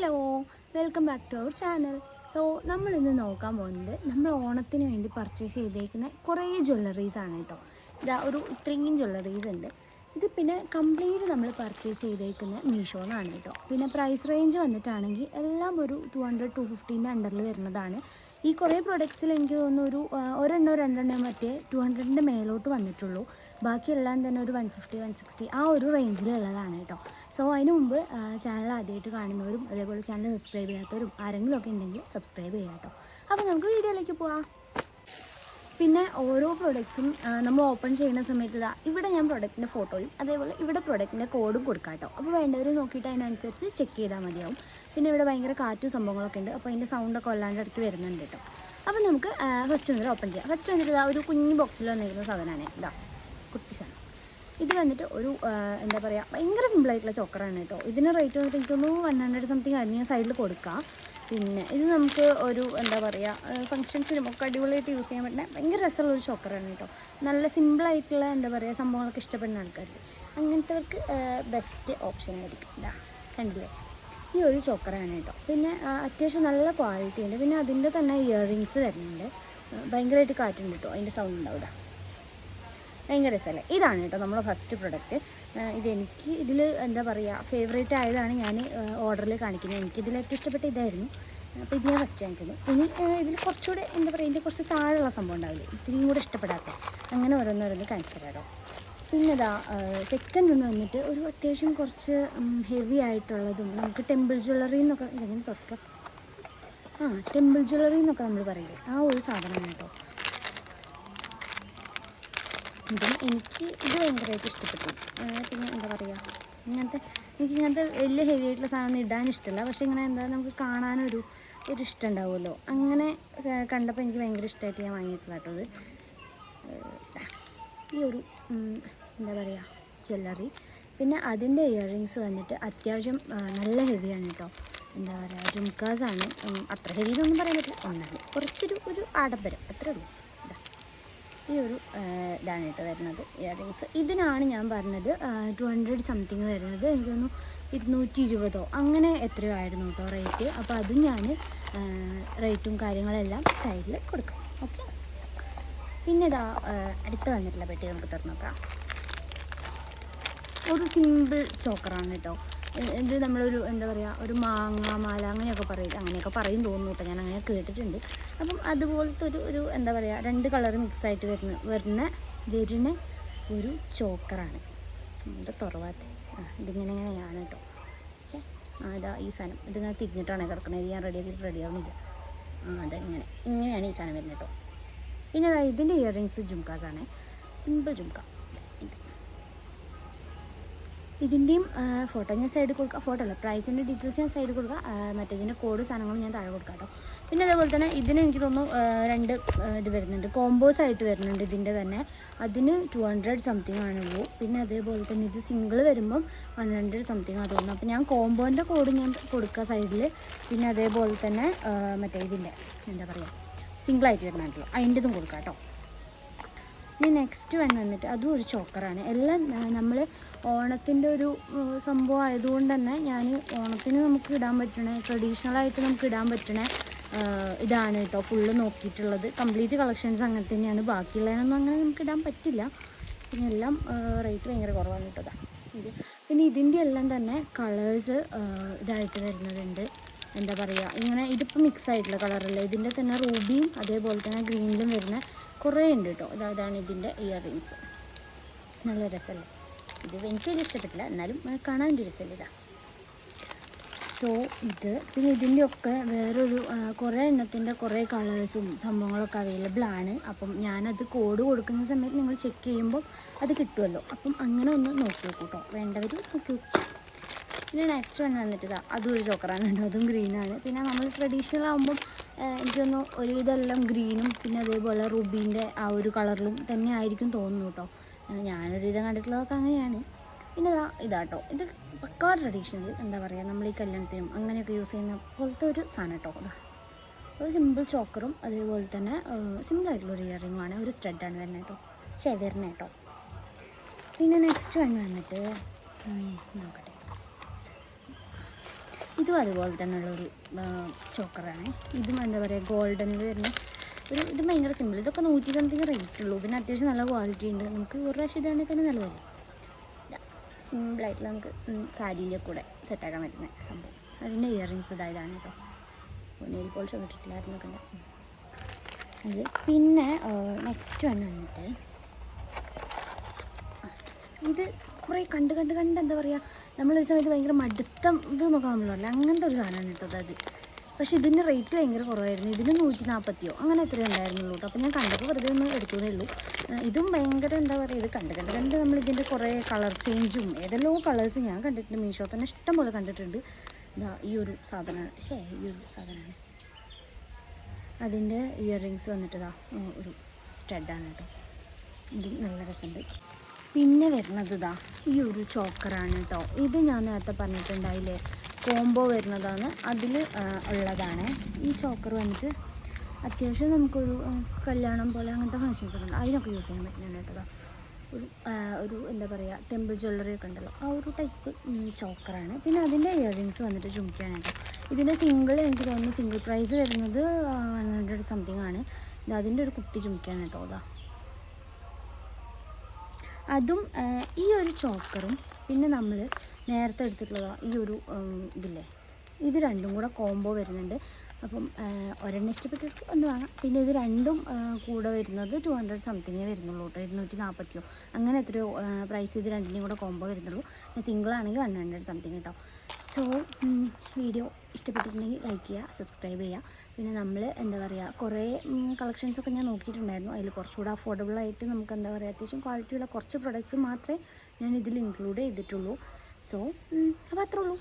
Hello, welcome back to our channel. So നമ്മളിന്ന് നോക്കാൻ പോകുന്നത് നമ്മൾ ഓണത്തിന് വേണ്ടി പർച്ചേസ് ചെയ്തേക്കുന്ന കുറേ ജ്വല്ലറീസാണ് കേട്ടോ. ഇതാ ഒരു ഇത്രയും ജ്വല്ലറീസ് ഉണ്ട്. ഇത് പിന്നെ കംപ്ലീറ്റ് നമ്മൾ പർച്ചേസ് ചെയ്തേക്കുന്ന മീഷോന്നാണ് കേട്ടോ. പിന്നെ പ്രൈസ് റേഞ്ച് വന്നിട്ടാണെങ്കിൽ എല്ലാം ഒരു 200-250 അണ്ടറിൽ വരുന്നതാണ്. ഈ കുറേ പ്രൊഡക്ട്സിൽ എനിക്ക് തോന്നുന്നു ഒരെണ്ണോ രണ്ടെണ്ണോ മറ്റേ 200 മേലോട്ട് വന്നിട്ടുള്ളൂ. ബാക്കിയെല്ലാം തന്നെ ഒരു 150-160 ആ ഒരു റേഞ്ചിലുള്ളതാണ് കേട്ടോ. സോ അതിന് മുമ്പ് ചാനൽ ആദ്യമായിട്ട് കാണുന്നവരും അതേപോലെ ചാനൽ സബ്സ്ക്രൈബ് ചെയ്യാത്തവരും ആരെങ്കിലും ഒക്കെ ഉണ്ടെങ്കിൽ സബ്സ്ക്രൈബ് ചെയ്യാം കേട്ടോ. അപ്പോൾ നമുക്ക് വീഡിയോയിലേക്ക് പോവാം. പിന്നെ ഓരോ പ്രൊഡക്ട്സും നമ്മൾ ഓപ്പൺ ചെയ്യുന്ന സമയത്ത് ഇവിടെ ഞാൻ പ്രൊഡക്റ്റിൻ്റെ ഫോട്ടോയും അതേപോലെ ഇവിടെ പ്രൊഡക്റ്റിൻ്റെ കോഡും കൊടുക്കാം കേട്ടോ. അപ്പോൾ വേണ്ടവർ നോക്കിയിട്ട് അതിനനുസരിച്ച് ചെക്ക് ചെയ്താൽ മതിയാവും. പിന്നെ ഇവിടെ ഭയങ്കര കാറ്റും സംഭവങ്ങളൊക്കെ ഉണ്ട്. അപ്പോൾ അതിൻ്റെ സൗണ്ടൊക്കെ വല്ലാണ്ട് ഇടയ്ക്ക് വരുന്നുണ്ട് കേട്ടോ. അപ്പോൾ നമുക്ക് ഫസ്റ്റ് വന്നിട്ട് ഓപ്പൺ ചെയ്യാം. ഫസ്റ്റ് വന്നിട്ട് ഒരു കുഞ്ഞു ബോക്സിൽ വന്നിരിക്കുന്ന സാധനമാണ് കുട്ടി സാധനം. ഇത് വന്നിട്ട് ഒരു എന്താ പറയുക, ഭയങ്കര സിമ്പിളായിട്ടുള്ള ചോക്കറാണ് കേട്ടോ. ഇതിന് റേറ്റ് വന്നിട്ട് എനിക്കൊന്ന് 100 സംതിങ് ആയിരുന്നു. ഞാൻ സൈഡിൽ കൊടുക്കാം. പിന്നെ ഇത് നമുക്ക് ഒരു എന്താ പറയുക, ഫങ്ഷൻസിനും ഒക്കെ അടിപൊളിയായിട്ട് യൂസ് ചെയ്യാൻ പറ്റുന്ന ഭയങ്കര രസമുള്ളൊരു ചോക്കറാണ് കേട്ടോ. നല്ല സിമ്പിളായിട്ടുള്ള എന്താ പറയുക സംഭവങ്ങളൊക്കെ ഇഷ്ടപ്പെടുന്ന ആൾക്കാർക്ക് അങ്ങനത്തെവർക്ക് ബെസ്റ്റ് ഓപ്ഷൻ ആയിരിക്കും. കണ്ടില്ലേ, ഈ ഒരു ചോക്കറാണ് കേട്ടോ. പിന്നെ അത്യാവശ്യം നല്ല ക്വാളിറ്റി ഉണ്ട്. പിന്നെ അതിൻ്റെ തന്നെ ഇയറിങ്സ് വരുന്നുണ്ട്. ഭയങ്കരമായിട്ട് കാറ്റുണ്ട് കേട്ടോ, അതിൻ്റെ സൗണ്ട് ഉണ്ടാവില്ല. ഭയങ്കര രസമല്ലേ. ഇതാണ് കേട്ടോ നമ്മുടെ ഫസ്റ്റ് പ്രൊഡക്റ്റ്. ഇതെനിക്ക് ഇതിൽ എന്താ പറയുക ഫേവറേറ്റ് ആയതാണ് ഞാൻ ഓർഡറിൽ കാണിക്കുന്നത്. എനിക്കിതിൽ ഏറ്റവും ഇഷ്ടപ്പെട്ട ഇതായിരുന്നു. അപ്പോൾ ഇത് ഞാൻ ഫസ്റ്റ് കാണിച്ചത്. ഇനി ഇതിൽ കുറച്ചുകൂടെ എന്താ പറയുക, ഇതിൻ്റെ കുറച്ച് താഴെയുള്ള സംഭവം ഉണ്ടാവില്ലേ, ഇത്തിരിയും കൂടെ ഇഷ്ടപ്പെടാത്ത, അങ്ങനെ ഓരോന്നോരോന്ന് കാണിച്ചു തരാം കേട്ടോ. പിന്നെ സെക്കൻഡ് ഒന്ന് വന്നിട്ട് ഒരു അത്യാവശ്യം കുറച്ച് ഹെവി ആയിട്ടുള്ളതും നമുക്ക് ടെമ്പിൾ ജ്വല്ലറി എന്നൊക്കെ ഇങ്ങനെ തുറക്കാം. ടെമ്പിൾ ജ്വല്ലറി എന്നൊക്കെ നമ്മൾ പറയില്ലേ, ആ ഒരു സാധനമാണ് കേട്ടോ. എനിക്ക് ഇത് ഭയങ്കരമായിട്ട് ഇഷ്ടപ്പെട്ടു. പിന്നെ എന്താ പറയുക, എനിക്കിങ്ങനത്തെ വലിയ ഹെവി ആയിട്ടുള്ള സാധനം ഇടാൻ ഇഷ്ടമല്ല. പക്ഷേ ഇങ്ങനെ എന്താ നമുക്ക് കാണാനൊരു ഇഷ്ടം ഉണ്ടാവുമല്ലോ, അങ്ങനെ കണ്ടപ്പോൾ എനിക്ക് ഭയങ്കര ഇഷ്ടമായിട്ട് ഞാൻ വാങ്ങിച്ചതാണ് കേട്ടോ. അത് ഈ ഒരു എന്താ പറയുക ജ്വല്ലറി. പിന്നെ അതിൻ്റെ ഇയറിങ്സ് വന്നിട്ട് അത്യാവശ്യം നല്ല ഹെവിയാണ് കേട്ടോ. എന്താ പറയുക ജുംക്കാസാണ്. അത്ര ഹെവി എന്നൊന്നും പറയാൻ പറ്റില്ല, എന്നാലും കുറച്ചൊരു ആഡംബരം അത്രേ ഉള്ളൂ. ഈ ഒരു ഇതാണ് കേട്ടോ വരുന്നത് ഇയറിങ്സ്. ഇതിനാണ് ഞാൻ പറഞ്ഞത് 200 സംതിങ് വരുന്നത്. എനിക്കൊന്ന് 220 അങ്ങനെ എത്രയോ ആയിരുന്നു കേട്ടോ റേറ്റ്. അപ്പോൾ അതും ഞാൻ റേറ്റും കാര്യങ്ങളെല്ലാം സൈഡിൽ കൊടുക്കാം. ഓക്കെ. പിന്നെ അടുത്ത് വന്നിട്ടുള്ള പെട്ടി നമുക്ക് തുറന്നു നോക്കാം. ഒരു സിമ്പിൾ ചോക്കറാണ് കേട്ടോ. ഇത് നമ്മളൊരു എന്താ പറയുക, ഒരു മാങ്ങ മാല അങ്ങനെയൊക്കെ പറയും തോന്നുന്നു കേട്ടോ. ഞാൻ അങ്ങനെ കേട്ടിട്ടുണ്ട്. അപ്പം അതുപോലത്തെ ഒരു എന്താ പറയുക, 2 കളർ മിക്സായിട്ട് വരുന്ന ഒരു ചോക്കറാണ്. എന്താ തുറവാത്ത ഇതിങ്ങനെയാണ് കേട്ടോ. പക്ഷേ ഈ സാധനം ഇതിങ്ങനെ തിരിഞ്ഞിട്ടാണ് കിടക്കുന്നത്. ഞാൻ റെഡിയാവുന്നില്ല. ഇങ്ങനെയാണ് ഈ സാധനം വരുന്നത് കേട്ടോ. പിന്നെ ഇതിൻ്റെ ഇയറിങ്സ് ജുംക്കാസാണ്, സിമ്പിൾ ജുംക്ക. ഇതിൻ്റെയും ഫോട്ടോ ഞാൻ സൈഡിൽ കൊടുക്കുക. ഫോട്ടോ അല്ല, പ്രൈസിൻ്റെ ഡീറ്റെയിൽസ് ഞാൻ സൈഡിൽ കൊടുക്കുക. മറ്റേതിൻ്റെ കോഡ് സാധനങ്ങളും ഞാൻ താഴെ കൊടുക്കാം കേട്ടോ. പിന്നെ അതേപോലെ തന്നെ ഇതിന് എനിക്ക് തോന്നുന്നു 2 ഇത് വരുന്നുണ്ട്, കോമ്പോസ് ആയിട്ട് വരുന്നുണ്ട് ഇതിൻ്റെ തന്നെ. അതിന് 200 സംതിങ് ആണുള്ളൂ. പിന്നെ അതേപോലെ തന്നെ ഇത് സിംഗിൾ വരുമ്പം 100 സംതിങ് ആണ് തോന്നുന്നു. അപ്പോൾ ഞാൻ കോമ്പോൻ്റെ കോഡ് ഞാൻ കൊടുക്കുക സൈഡിൽ. പിന്നെ അതേപോലെ തന്നെ മറ്റേ ഇതിൻ്റെ എന്താ പറയുക സിംഗിളായിട്ട് വരുന്നുണ്ടല്ലോ, അതിൻ്റെതും കൊടുക്കാം കേട്ടോ. ഇനി നെക്സ്റ്റ് വന്നിട്ട് അതും ഒരു ചോക്കറാണ്. എല്ലാം നമ്മൾ ഓണത്തിൻ്റെ ഒരു സംഭവം ആയതുകൊണ്ട് തന്നെ ഞാൻ ഓണത്തിന് നമുക്ക് ഇടാൻ പറ്റണേ, ട്രഡീഷണലായിട്ട് നമുക്ക് ഇടാൻ പറ്റണേ ഇതാണ് കേട്ടോ ഫുള്ള് നോക്കിയിട്ടുള്ളത്. കംപ്ലീറ്റ് കളക്ഷൻസ് അങ്ങനെ തന്നെയാണ്. ബാക്കിയുള്ളതിനൊന്നും അങ്ങനെ നമുക്ക് ഇടാൻ പറ്റില്ല. പിന്നെ എല്ലാം റേറ്റ് ഭയങ്കര കുറവാണ് കേട്ടോ. പിന്നെ ഇതിൻ്റെ എല്ലാം തന്നെ കളേഴ്സ് ഇതായിട്ട് വരുന്നതുണ്ട്. എന്താ പറയുക, ഇങ്ങനെ ഇതിപ്പോൾ മിക്സ് ആയിട്ടുള്ള കളറല്ല. ഇതിൻ്റെ തന്നെ റൂബിയും അതേപോലെ തന്നെ ഗ്രീനിലും വരുന്ന കുറേ ഉണ്ട് കേട്ടോ. ഇതാണ് ഇതിൻ്റെ ഇയറിങ്സ്. നല്ല രസമല്ലേ. ഇത് എനിക്ക് വലിയ ഇഷ്ടപ്പെട്ടില്ല, എന്നാലും കാണാൻ ഒരു രസമല്ല. സോ പിന്നെ ഇതിൻ്റെ ഒക്കെ വേറൊരു കുറേ എണ്ണത്തിൻ്റെ കുറേ കളേഴ്സും സംഭവങ്ങളൊക്കെ അവൈലബിൾ ആണ്. അപ്പം ഞാനത് കോഡ് കൊടുക്കുന്ന സമയത്ത് നിങ്ങൾ ചെക്ക് ചെയ്യുമ്പോൾ അത് കിട്ടുമല്ലോ. അപ്പം അങ്ങനെ ഒന്ന് നോക്കി നോക്കൂ കേട്ടോ, വേണ്ടവർ നോക്കി. പിന്നെ നെക്സ്റ്റ് വന്നിട്ട് അതും ഒരു ചോക്കറാണ് കേട്ടോ. അതും ഗ്രീനാണ്. പിന്നെ നമ്മൾ ട്രഡീഷണൽ ആകുമ്പം എനിക്കൊന്ന് ഒരുവിധമെല്ലാം ഗ്രീനും പിന്നെ അതേപോലെ റുബീൻ്റെ ആ ഒരു കളറിലും തന്നെ ആയിരിക്കും തോന്നുന്നു കേട്ടോ. ഞാനൊരുവിധം കണ്ടിട്ടുള്ളതൊക്കെ അങ്ങനെയാണ്. പിന്നെ ഇതാട്ടോ, ഇത് പക്കാ ട്രഡീഷണൽ എന്താ പറയുക, നമ്മൾ ഈ കല്യാണത്തിനും അങ്ങനെയൊക്കെ യൂസ് ചെയ്യുന്ന പോലത്തെ ഒരു സാധനം കേട്ടോ. ഒരു സിമ്പിൾ ചോക്കറും അതേപോലെ തന്നെ സിമ്പിളായിട്ടുള്ളൊരു ഇയറിങ്ങുമാണ്. ഒരു സ്റ്റഡാണ് വരുന്നത് കേട്ടോ, വരുന്നത് കേട്ടോ. പിന്നെ നെക്സ്റ്റ് വന്നിട്ട് നോക്കട്ടെ, ഇതും അതുപോലെ തന്നെയുള്ളൊരു ചോക്കറാണ്. ഇതും എന്താ പറയുക ഗോൾഡനിൽ വരുന്ന ഇത് ഭയങ്കര സിമ്പിൾ. ഇതൊക്കെ 100 സംതിങ് റേറ്റ് ഉള്ളൂ. പിന്നെ അത്യാവശ്യം നല്ല ക്വാളിറ്റി ഉണ്ട്. നമുക്ക് ഒരു പ്രാവശ്യം ഇടുകയാണെങ്കിൽ തന്നെ നല്ലതല്ല. സിമ്പിളായിട്ടുള്ള നമുക്ക് സാരീൻ്റെ കൂടെ സെറ്റാക്കാൻ പറ്റുന്ന സംഭവം. അതിൻ്റെ ഇയറിങ്സ് ഇതാണ് കേട്ടോ. നെയിൽ പോളിഷ് ഇട്ടിട്ടില്ലായിരുന്നു ഒക്കെ അത്. പിന്നെ നെക്സ്റ്റ് വന്നിട്ട് ഇത് കുറേ കണ്ട് എന്താ പറയുക, നമ്മളൊരു സമയത്ത് ഭയങ്കര മടുത്ത ഇത് നോക്കാമല്ലോ, അങ്ങനത്തെ ഒരു സാധനമാണ് കേട്ടോ അത്. പക്ഷേ ഇതിൻ്റെ റേറ്റ് ഭയങ്കര കുറവായിരുന്നു. ഇതിന് 140 അങ്ങനെ എത്രയോ ഉണ്ടായിരുന്നുള്ളൂ കേട്ടോ. അപ്പോൾ ഞാൻ കണ്ടപ്പോൾ വെറുതെ ഒന്ന് എടുത്തതേ ഉള്ളൂ. ഇതും ഭയങ്കര എന്താ പറയുക, ഇത് കണ്ട് നമ്മളിതിൻ്റെ കുറേ കളർ ചേഞ്ചും ഏതെല്ലോ കളേഴ്സ് ഞാൻ കണ്ടിട്ടുണ്ട്. മീഷോ തന്നെ ഇഷ്ടം പോലെ കണ്ടിട്ടുണ്ട്. ഇതാ ഈ ഒരു സാധനമാണ് അതിൻ്റെ ഇയറിങ്സ് വന്നിട്ടതാ ഒരു സ്റ്റഡാണ് കേട്ടോ. ഇത് നല്ല രസമുണ്ട്. പിന്നെ വരുന്നത് ഇതാ ഈ ഒരു ചോക്കറാണ് കേട്ടോ. ഇത് ഞാൻ നേരത്തെ പറഞ്ഞിട്ടുണ്ടായില്ലേ, കോംബോ വരുന്നതാണ്. അതിൽ ഉള്ളതാണ് ഈ ചോക്കർ. വന്നിട്ട് അത്യാവശ്യം നമുക്കൊരു കല്യാണം പോലെ അങ്ങനത്തെ ഫങ്ഷൻസ് ഒക്കെ ഉണ്ട്, അതിനൊക്കെ യൂസ് ചെയ്യാൻ പറ്റുന്നുണ്ട് കേട്ടോ. ഒരു എന്താ പറയുക ടെമ്പിൾ ജ്വല്ലറി ഒക്കെ ഉണ്ടല്ലോ, ആ ഒരു ടൈപ്പ് ചോക്കറാണ്. പിന്നെ അതിൻ്റെ ഇയറിങ്സ് വന്നിട്ട് ചുമക്കാണ് കേട്ടോ. ഇതിൻ്റെ സിംഗിൾ എനിക്ക് തോന്നുന്നു സിംഗിൾ പ്രൈസ് വരുന്നത് 100 സംതിങ് ആണ്. അതിൻ്റെ ഒരു കുട്ടി ചുമക്കാണ് കേട്ടോ. അതും ഈ ഒരു ചോക്കറും പിന്നെ നമ്മൾ നേരത്തെ എടുത്തിട്ടുള്ള ഈ ഒരു ഇതില്ലേ, ഇത് രണ്ടും കൂടെ കോംബോ വരുന്നുണ്ട്. അപ്പം ഒരെണ്ണം ഇഷ്ടപ്പെട്ടിട്ട് ഒന്ന് വാങ്ങാം. പിന്നെ ഇത് രണ്ടും കൂടെ വരുന്നത് 200 സംതിങ്ങേ വരുന്നുള്ളൂ കേട്ടോ. 240 അങ്ങനെ എത്രയോ പ്രൈസ് ഇത് രണ്ടിനും കൂടെ കോംബോ വരുന്നുള്ളൂ. സിംഗിൾ ആണെങ്കിൽ 100 സംതിങ് കേട്ടോ. സോ വീഡിയോ ഇഷ്ടപ്പെട്ടിട്ടുണ്ടെങ്കിൽ ലൈക്ക് ചെയ്യുക, സബ്സ്ക്രൈബ് ചെയ്യുക. പിന്നെ നമ്മൾ എന്താ പറയുക കുറേ കളക്ഷൻസൊക്കെ ഞാൻ നോക്കിയിട്ടുണ്ടായിരുന്നു. അതിൽ കുറച്ചുകൂടെ അഫോർഡബിളായിട്ട് നമുക്ക് എന്താ പറയുക അത്യാവശ്യം ക്വാളിറ്റിയുള്ള കുറച്ച് പ്രൊഡക്ട്സ് മാത്രമേ ഞാൻ ഇതിൽ ഇൻക്ലൂഡ് ചെയ്തിട്ടുള്ളൂ. സോ അപ്പോൾ അത്രേ ഉള്ളൂ.